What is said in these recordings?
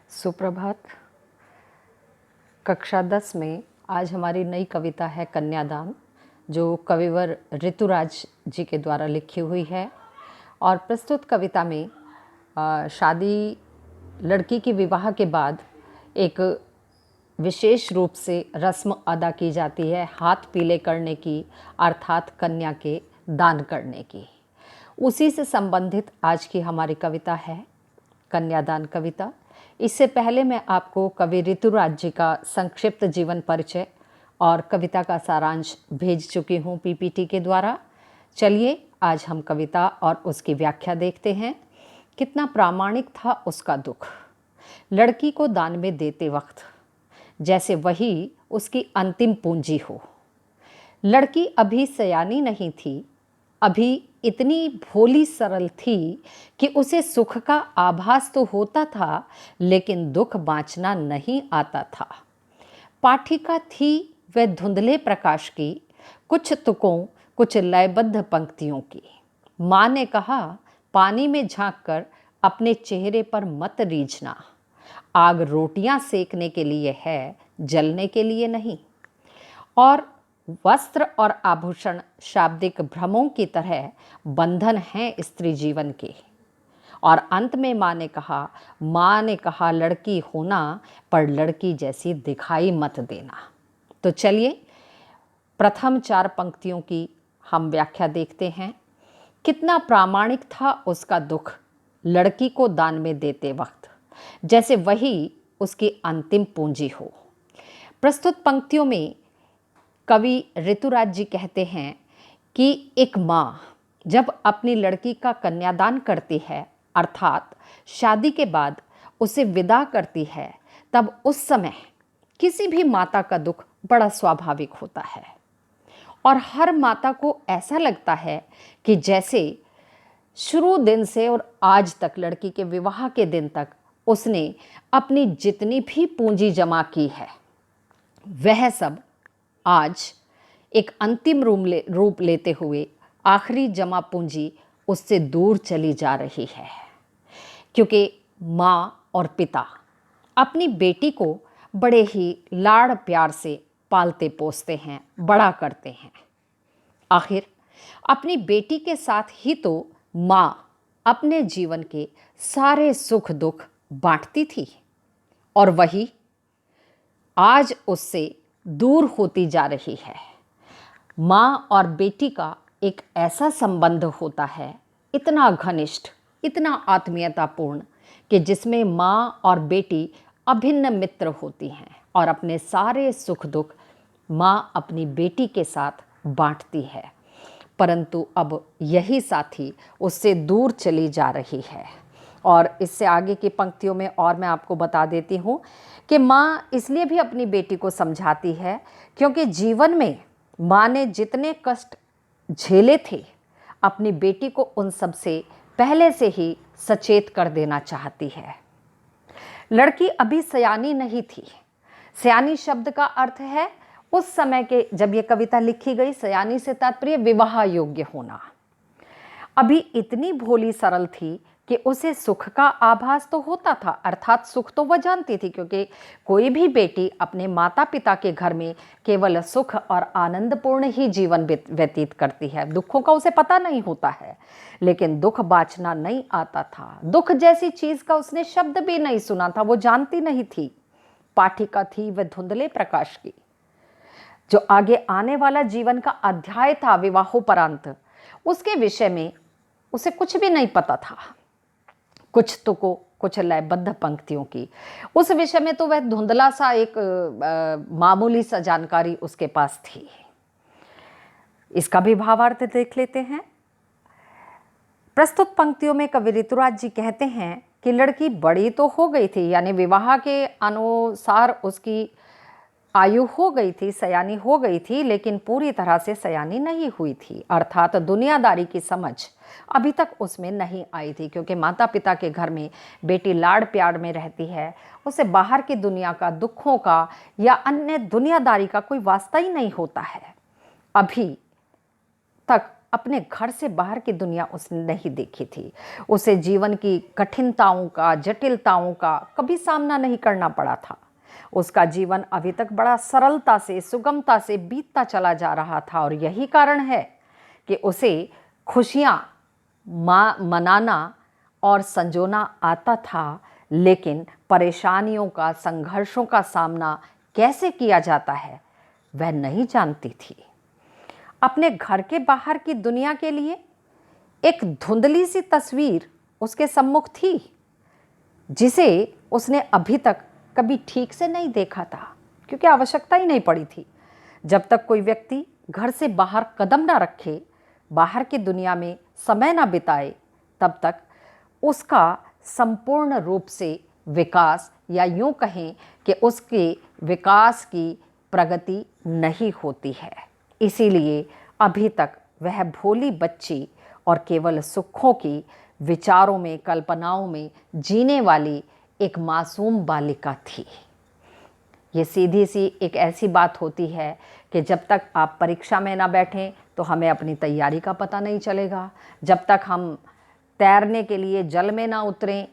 सुप्रभात। कक्षा 10 में आज हमारी नई कविता है कन्यादान, जो कविवर ऋतुराज जी के द्वारा लिखी हुई है। और प्रस्तुत कविता में शादी, लड़की की विवाह के बाद एक विशेष रूप से रस्म अदा की जाती है हाथ पीले करने की, अर्थात कन्या के दान करने की। उसी से संबंधित आज की हमारी कविता है कन्यादान कविता। इससे पहले मैं आपको कवि ऋतुराज जी का संक्षिप्त जीवन परिचय और कविता का सारांश भेज चुकी हूँ पीपीटी के द्वारा। चलिए आज हम कविता और उसकी व्याख्या देखते हैं। कितना प्रामाणिक था उसका दुख, लड़की को दान में देते वक्त, जैसे वही उसकी अंतिम पूंजी हो। लड़की अभी सयानी नहीं थी, अभी इतनी भोली सरल थी कि उसे सुख का आभास तो होता था, लेकिन दुख बाँचना नहीं आता था। पाठिका थी वह धुंधले प्रकाश की, कुछ तुकों कुछ लयबद्ध पंक्तियों की। माँ ने कहा, पानी में झांककर अपने चेहरे पर मत रीझना, आग रोटियां सेकने के लिए है, जलने के लिए नहीं। और वस्त्र और आभूषण शाब्दिक भ्रमों की तरह बंधन हैं स्त्री जीवन के। और अंत में माँ ने कहा लड़की होना, पर लड़की जैसी दिखाई मत देना। तो चलिए प्रथम 4 पंक्तियों की हम व्याख्या देखते हैं। कितना प्रामाणिक था उसका दुख, लड़की को दान में देते वक्त, जैसे वही उसकी अंतिम पूंजी हो। प्रस्तुत पंक्तियों में कवि ऋतुराज जी कहते हैं कि एक माँ जब अपनी लड़की का कन्यादान करती है, अर्थात शादी के बाद उसे विदा करती है, तब उस समय किसी भी माता का दुख बड़ा स्वाभाविक होता है। और हर माता को ऐसा लगता है कि जैसे शुरू दिन से और आज तक, लड़की के विवाह के दिन तक, उसने अपनी जितनी भी पूंजी जमा की है, वह सब आज एक अंतिम रूप लेते हुए आखिरी जमा पूंजी उससे दूर चली जा रही है। क्योंकि माँ और पिता अपनी बेटी को बड़े ही लाड़ प्यार से पालते पोसते हैं, बड़ा करते हैं। आखिर अपनी बेटी के साथ ही तो माँ अपने जीवन के सारे सुख दुख बांटती थी, और वही आज उससे दूर होती जा रही है। माँ और बेटी का एक ऐसा संबंध होता है, इतना घनिष्ठ, इतना आत्मीयतापूर्ण, कि जिसमें माँ और बेटी अभिन्न मित्र होती हैं और अपने सारे सुख दुख माँ अपनी बेटी के साथ बांटती है। परंतु अब यही साथी उससे दूर चली जा रही है। और इससे आगे की पंक्तियों में और मैं आपको बता देती हूँ कि माँ इसलिए भी अपनी बेटी को समझाती है क्योंकि जीवन में माँ ने जितने कष्ट झेले थे, अपनी बेटी को उन सब से पहले से ही सचेत कर देना चाहती है। लड़की अभी सयानी नहीं थी। सयानी शब्द का अर्थ है उस समय के, जब ये कविता लिखी गई, सयानी से तात्पर्य विवाह योग्य होना। अभी इतनी भोली सरल थी कि उसे सुख का आभास तो होता था, अर्थात सुख तो वह जानती थी, क्योंकि कोई भी बेटी अपने माता पिता के घर में केवल सुख और आनंदपूर्ण ही जीवन व्यतीत करती है, दुखों का उसे पता नहीं होता है। लेकिन दुख बाँचना नहीं आता था। दुख जैसी चीज़ का उसने शब्द भी नहीं सुना था, वो जानती नहीं थी। पाठिका थी वह धुंधले प्रकाश की। जो आगे आने वाला जीवन का अध्याय था विवाहोपरांत, उसके विषय में उसे कुछ भी नहीं पता था। कुछ तो को कुछ लयबद्ध पंक्तियों की, उस विषय में तो वह धुंधला सा एक मामूली सा जानकारी उसके पास थी। इसका भी भावार्थ देख लेते हैं। प्रस्तुत पंक्तियों में कवि ऋतुराज जी कहते हैं कि लड़की बड़ी तो हो गई थी, यानी विवाह के अनुसार उसकी आयु हो गई थी, सयानी हो गई थी, लेकिन पूरी तरह से सयानी नहीं हुई थी, अर्थात दुनियादारी की समझ अभी तक उसमें नहीं आई थी। क्योंकि माता पिता के घर में बेटी लाड़ प्यार में रहती है, उसे बाहर की दुनिया का, दुखों का या अन्य दुनियादारी का कोई वास्ता ही नहीं होता है। अभी तक अपने घर से बाहर की दुनिया उसने नहीं देखी थी। उसे जीवन की कठिनताओं का, जटिलताओं का कभी सामना नहीं करना पड़ा था। उसका जीवन अभी तक बड़ा सरलता से, सुगमता से बीतता चला जा रहा था और यही कारण है कि उसे खुशियाँ मनाना और संजोना आता था, लेकिन परेशानियों का, संघर्षों का सामना कैसे किया जाता है वह नहीं जानती थी। अपने घर के बाहर की दुनिया के लिए एक धुंधली सी तस्वीर उसके सम्मुख थी, जिसे उसने अभी तक कभी ठीक से नहीं देखा था, क्योंकि आवश्यकता ही नहीं पड़ी थी। जब तक कोई व्यक्ति घर से बाहर कदम ना रखे, बाहर की दुनिया में समय ना बिताए, तब तक उसका संपूर्ण रूप से विकास, या यूं कहें कि उसके विकास की प्रगति नहीं होती है। इसीलिए अभी तक वह भोली बच्ची और केवल सुखों की विचारों में, कल्पनाओं में जीने वाली एक मासूम बालिका थी। ये सीधी सी एक ऐसी बात होती है कि जब तक आप परीक्षा में ना बैठें तो हमें अपनी तैयारी का पता नहीं चलेगा। जब तक हम तैरने के लिए जल में ना उतरें,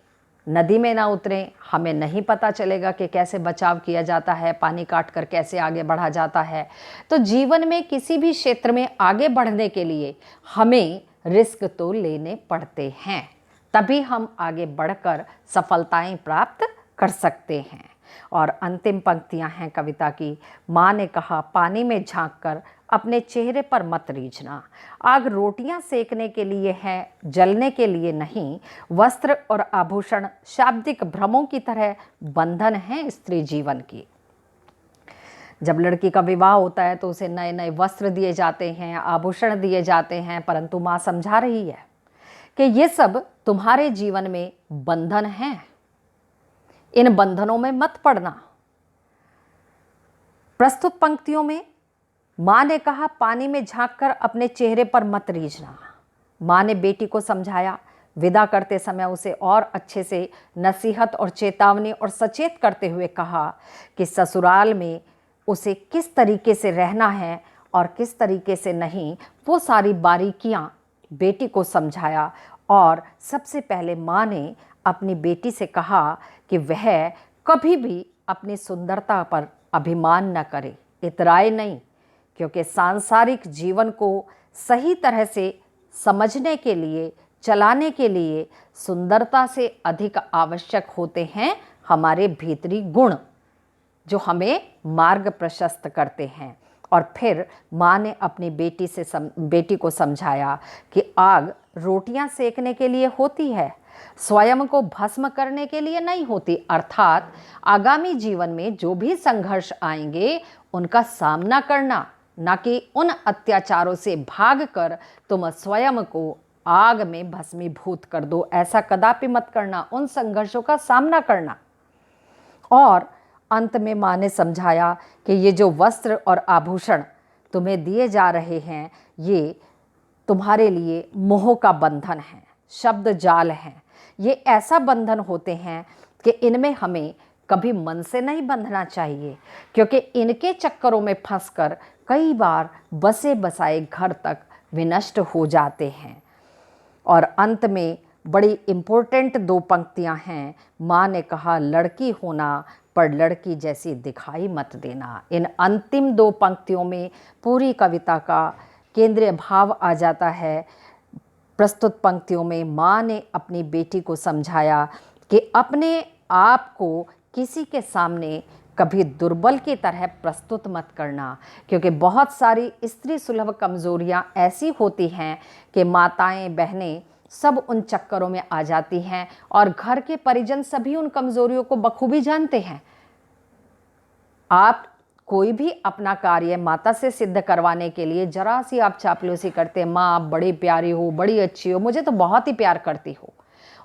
नदी में ना उतरें, हमें नहीं पता चलेगा कि कैसे बचाव किया जाता है, पानी काट कर कैसे आगे बढ़ा जाता है। तो जीवन में किसी भी क्षेत्र में आगे बढ़ने के लिए हमें रिस्क तो लेने पड़ते हैं, तभी हम आगे बढ़कर सफलताएं प्राप्त कर सकते हैं। और अंतिम पंक्तियां हैं कविता की। माँ ने कहा, पानी में झांककर अपने चेहरे पर मत रीझना। आग रोटियां सेकने के लिए है, जलने के लिए नहीं। वस्त्र और आभूषण शाब्दिक भ्रमों की तरह बंधन है स्त्री जीवन की। जब लड़की का विवाह होता है तो उसे नए नए वस्त्र दिए जाते हैं, आभूषण दिए जाते हैं, परंतु माँ समझा रही है कि ये सब तुम्हारे जीवन में बंधन हैं, इन बंधनों में मत पड़ना। प्रस्तुत पंक्तियों में माँ ने कहा, पानी में झांककर अपने चेहरे पर मत रीझना। माँ ने बेटी को समझाया, विदा करते समय उसे और अच्छे से नसीहत और चेतावनी और सचेत करते हुए कहा कि ससुराल में उसे किस तरीके से रहना है और किस तरीके से नहीं, वो सारी बारीकियां बेटी को समझाया। और सबसे पहले माँ ने अपनी बेटी से कहा कि वह कभी भी अपनी सुंदरता पर अभिमान न करे, इतराए नहीं, क्योंकि सांसारिक जीवन को सही तरह से समझने के लिए, चलाने के लिए सुंदरता से अधिक आवश्यक होते हैं हमारे भीतरी गुण, जो हमें मार्ग प्रशस्त करते हैं। और फिर माँ ने अपनी बेटी को समझाया कि आग रोटियां सेकने के लिए होती है, स्वयं को भस्म करने के लिए नहीं होती। अर्थात आगामी जीवन में जो भी संघर्ष आएंगे उनका सामना करना, ना कि उन अत्याचारों से भागकर तुम स्वयं को आग में भस्मीभूत कर दो। ऐसा कदापि मत करना, उन संघर्षों का सामना करना। और अंत में माँ ने समझाया कि ये जो वस्त्र और आभूषण तुम्हें दिए जा रहे हैं, ये तुम्हारे लिए मोह का बंधन है, शब्द जाल है। ये ऐसा बंधन होते हैं कि इनमें हमें कभी मन से नहीं बंधना चाहिए, क्योंकि इनके चक्करों में फंसकर कई बार बसे बसाए घर तक विनष्ट हो जाते हैं। और अंत में बड़ी इम्पोर्टेंट दो पंक्तियां हैं। माँ ने कहा, लड़की होना पर लड़की जैसी दिखाई मत देना। इन अंतिम दो पंक्तियों में पूरी कविता का केंद्रीय भाव आ जाता है। प्रस्तुत पंक्तियों में माँ ने अपनी बेटी को समझाया कि अपने आप को किसी के सामने कभी दुर्बल की तरह प्रस्तुत मत करना, क्योंकि बहुत सारी स्त्री सुलभ कमज़ोरियाँ ऐसी होती हैं कि माताएं, बहनें सब उन चक्करों में आ जाती हैं और घर के परिजन सभी उन कमज़ोरियों को बखूबी जानते हैं। आप कोई भी अपना कार्य माता से सिद्ध करवाने के लिए जरा सी आप चापलूसी करते हैं, माँ आप बड़ी प्यारी हो, बड़ी अच्छी हो, मुझे तो बहुत ही प्यार करती हो,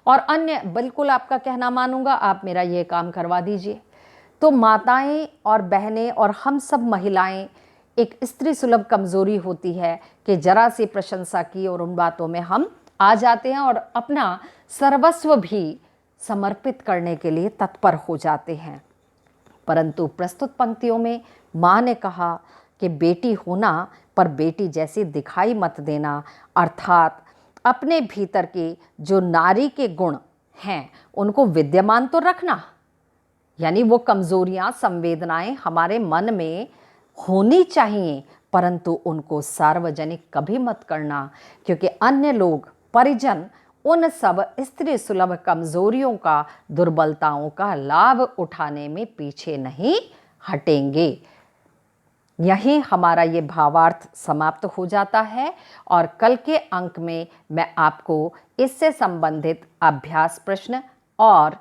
और अन्य बिल्कुल आपका कहना मानूंगा, आप मेरा ये काम करवा दीजिए। तो माताएं और बहनें और हम सब महिलाएं एक स्त्री सुलभ कमज़ोरी होती है कि जरा सी प्रशंसा की और उन बातों में हम आ जाते हैं और अपना सर्वस्व भी समर्पित करने के लिए तत्पर हो जाते हैं। परंतु प्रस्तुत पंक्तियों में माँ ने कहा कि बेटी होना पर बेटी जैसी दिखाई मत देना, अर्थात अपने भीतर के जो नारी के गुण हैं उनको विद्यमान तो रखना, यानी वो कमज़ोरियाँ, संवेदनाएं हमारे मन में होनी चाहिए, परंतु उनको सार्वजनिक कभी मत करना, क्योंकि अन्य लोग, परिजन उन सब स्त्री सुलभ कमज़ोरियों का, दुर्बलताओं का लाभ उठाने में पीछे नहीं हटेंगे। यहीं हमारा ये भावार्थ समाप्त हो जाता है और कल के अंक में मैं आपको इससे संबंधित अभ्यास प्रश्न और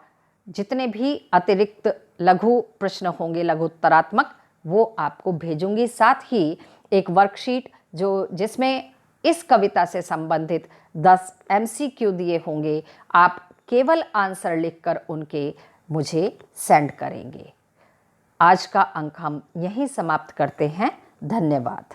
जितने भी अतिरिक्त लघु प्रश्न होंगे, लघुत्तरात्मक, वो आपको भेजूंगी। साथ ही एक वर्कशीट जिसमें इस कविता से संबंधित 10 MCQ दिए होंगे, आप केवल आंसर लिखकर उनके मुझे सेंड करेंगे। आज का अंक हम यहीं समाप्त करते हैं। धन्यवाद।